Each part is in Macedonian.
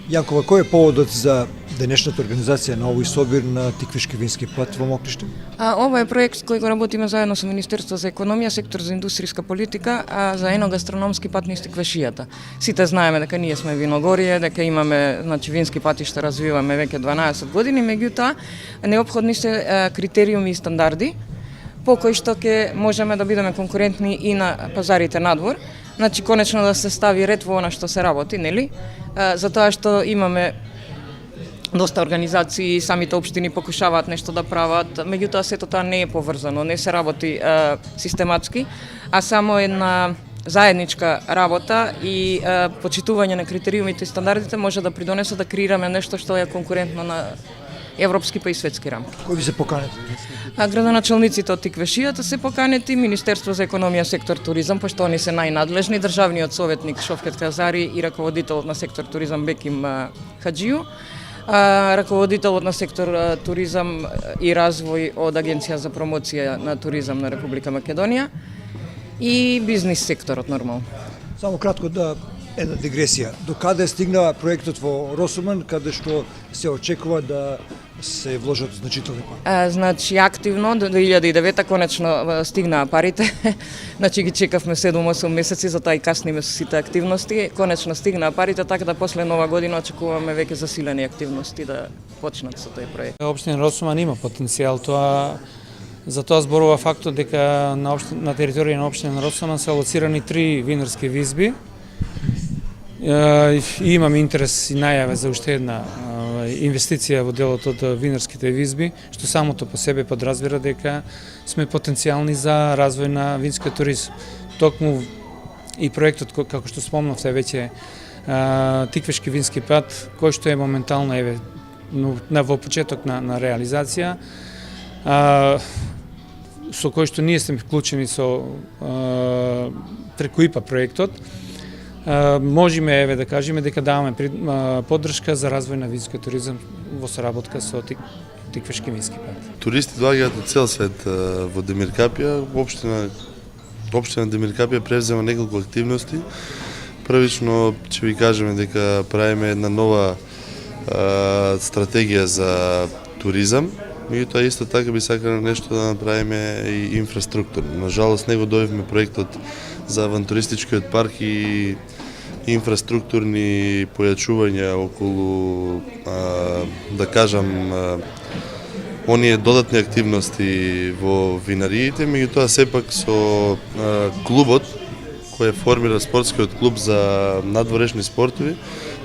Јанкова, кој е поводот за денешната организација на овој собир на Тиквишки вински пат во Мокриште? Ова е проект кој го работиме заедно со Министерство за економија, сектор за индустријска политика, а за еногастрономски пат низ Тиквешијата. Сите знаеме дека ние сме виногорие, дека имаме, значи, вински патишта развиваме веќе 12 години, меѓутоа неопходни се критериуми и стандарди по кои што ќе можеме да бидеме конкурентни и на пазарите надвор. Значи, конечно да се стави ред во она што се работи, нели? Затоа што имаме доста организации, самите општини покушаваат нешто да прават, меѓутоа сето тоа не е поврзано, не се работи систематски, а само една заедничка работа и почитување на критериумите и стандардите може да придонесе да креираме нешто што е конкурентно на европски па и светски рамки. Кој ви се поканете? Градоначалниците од Тиквешијата се поканети, Министерство за економија, сектор туризам, пошто они се најнадлежни, државниот советник Шовкет Казари и раководителот на сектор туризам Беким Хаџију, раководителот на сектор туризам и развој од Агенција за промоција на туризам на Република Македонија и бизнис секторот нормално. Само кратко една дигресија. До каде стигнава проектот во Росуман, каде што се очекува да се вложат значителни пари? Значи, активно до 2009 конечно стигнаа парите. Значи ги чекавме 7-8 месеци, затоа и касниме со сите активности. Конечно стигнаа парите, така да после нова година очекуваме веќе засилени активности да почнат со тој проект. Општина Росуман има потенцијал, за тоа зборува фактот дека на територија на општина Росуман се алоцирани 3 винарски визби. И имаме интерес и најаве за уште една инвестиција во делот од винарските визби, што самото по себе подразбира дека сме потенцијални за развој на винскиот туризм. Токму и проектот, како што спомнавте веќе, Тиквешки вински пат, кој што е моментално во почеток на реализација, со кој што ние сме вклучени со преку ИПА проектот, можеме да кажеме дека даваме поддршка за развој на винскиот туризам во соработка со Тиквешки вински пат. Туристи доаѓаат од цел свет во Демиркапија. Општина Демиркапија превзема неколку активности. Првично ќе ви кажеме дека правиме една нова стратегија за туризам. Меѓутоа исто така би сакале нешто да направиме и инфраструктурно. На жалост не го добивме проектот за авантуристичкиот парк и инфраструктурни појачувања околу, да кажам, оние додатни активности во винариите, меѓутоа сепак со клубот кој формира спортскиот клуб за надворешни спортови,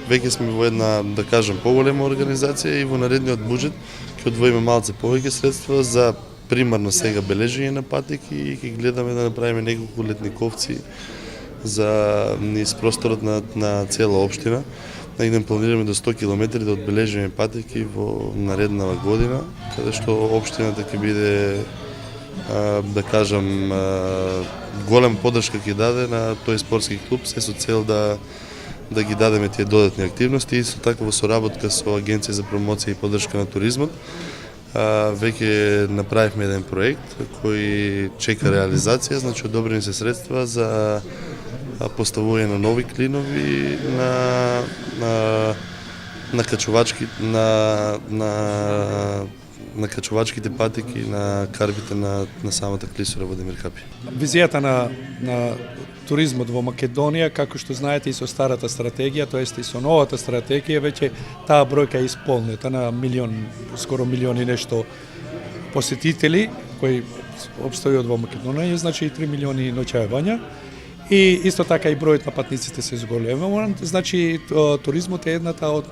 веќе сме во една, да кажам, поголема организација и во наредниот буџет ќе одвоиме малце повеќе средства за примарно сега бележење на патеки и ќе гледаме да направиме неколку летниковци за низ просторот на цела општина. Негде планираме до 100 км да одбележиме патеки во нареднава година, каде што општината ќе биде, да кажам, голем поддршка ќе даде на тој спортски клуб, се со цел да ги дадеме тие додатни активности и со така во соработка со Агенција за промоција и поддршка на туризмот. Веќе направивме еден проект кој чека реализација, значи одобрени се средства за поставување на нови клинови на качувачките патеки на карбите на самата клисура во Демиркапија. Визијата на туризмот во Македонија, како што знаете и со старата стратегија, тоест и со новата стратегија, веќе таа бројка е исполнета на скоро милион и нешто посетители кои обстојат во Македонија, значи и 3 милиони ноќајувања. И исто така и бројот на патниците се зголемува, значи туризмот е едната од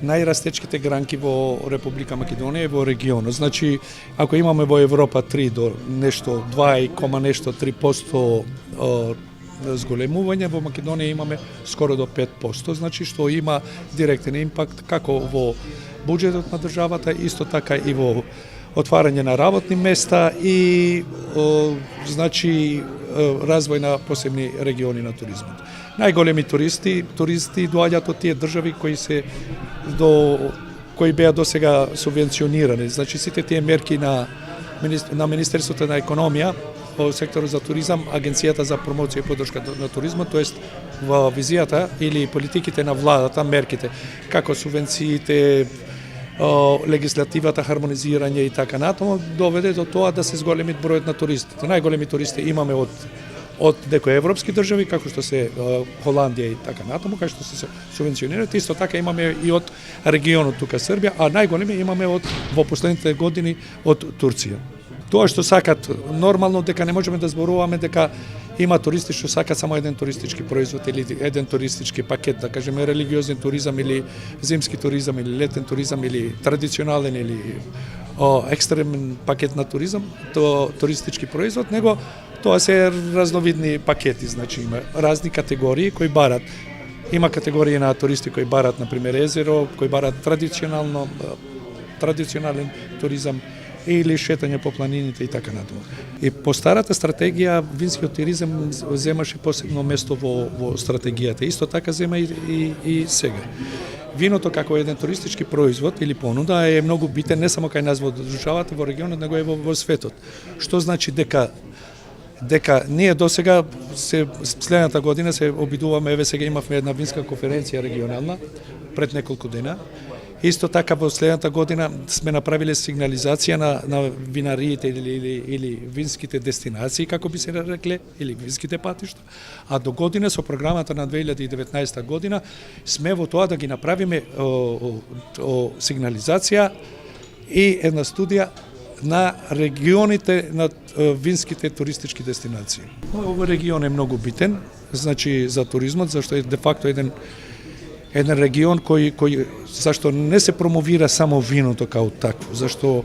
најрастечките гранки во Република Македонија и во регионот. Значи, ако имаме во Европа 3 до нешто 2,3% зголемување, во Македонија имаме скоро до 5%, значи што има директен импакт како во буџетот на државата, исто така и во отварање на работни места и значи развој на посебни региони на туризмот. Најголеми туристи доаѓаат од тие држави кои беа досега субвенционирани. Значи сите тие мерки на Министерството на економија во секторот за туризам, Агенцијата за промоција и поддршка на туризмот, тоест во визијата или политиките на владата, мерките, како субвенциите, легислативата, хармонизирање и така натаму, доведе до тоа да се зголеми бројот на туристите. Најголеми туристи имаме од некои европски држави, како што се Холандија и така натаму, како што се субвенционираат, исто така имаме и од регионот тука Србија, а најголеми имаме во последните години од Турција. Тоа што сакат нормално, дека не можеме да зборуваме дека има туристи што сакат само еден туристички производ или еден туристички пакет, да кажеме религиозен туризам или зимски туризам или летен туризам или традиционален или екстремен пакет на туризам, туристички производ, него тоа се разновидни пакети, значи има разни категории кои барат. Има категории на туристи кои барат, например, езеро, кои барат традиционален туризам или шетање по планините и така натаму. И по старата стратегија винскиот туризам земаше посебно место во стратегијата. Исто така зема и сега. Виното како еден туристички производ или понуда е многу битен не само кај нас во државата, во регионот, него и во светот. Што значи дека ние досега следната година се обидуваме, еве сега имавме една винска конференција регионална пред неколку дена. Исто така во следната година сме направиле сигнализација на винариите или винските дестинации, како би се рекле, или винските патишта, а до година со програмата на 2019 година сме во тоа да ги направиме сигнализација и една студија на регионите на винските туристички дестинации. Овој регион е многу битен, значи за туризмот, зашто е де факто еден регион кој зашто не се промовира само виното као такво, зашто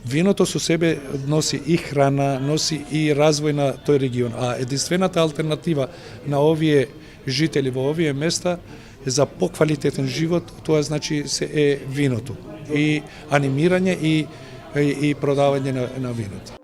виното со себе носи и храна, носи и развој на тој регион, а единствената алтернатива на овие жители во овие места за поквалитетен живот, тоа значи се е виното и анимирање и продавање на виното.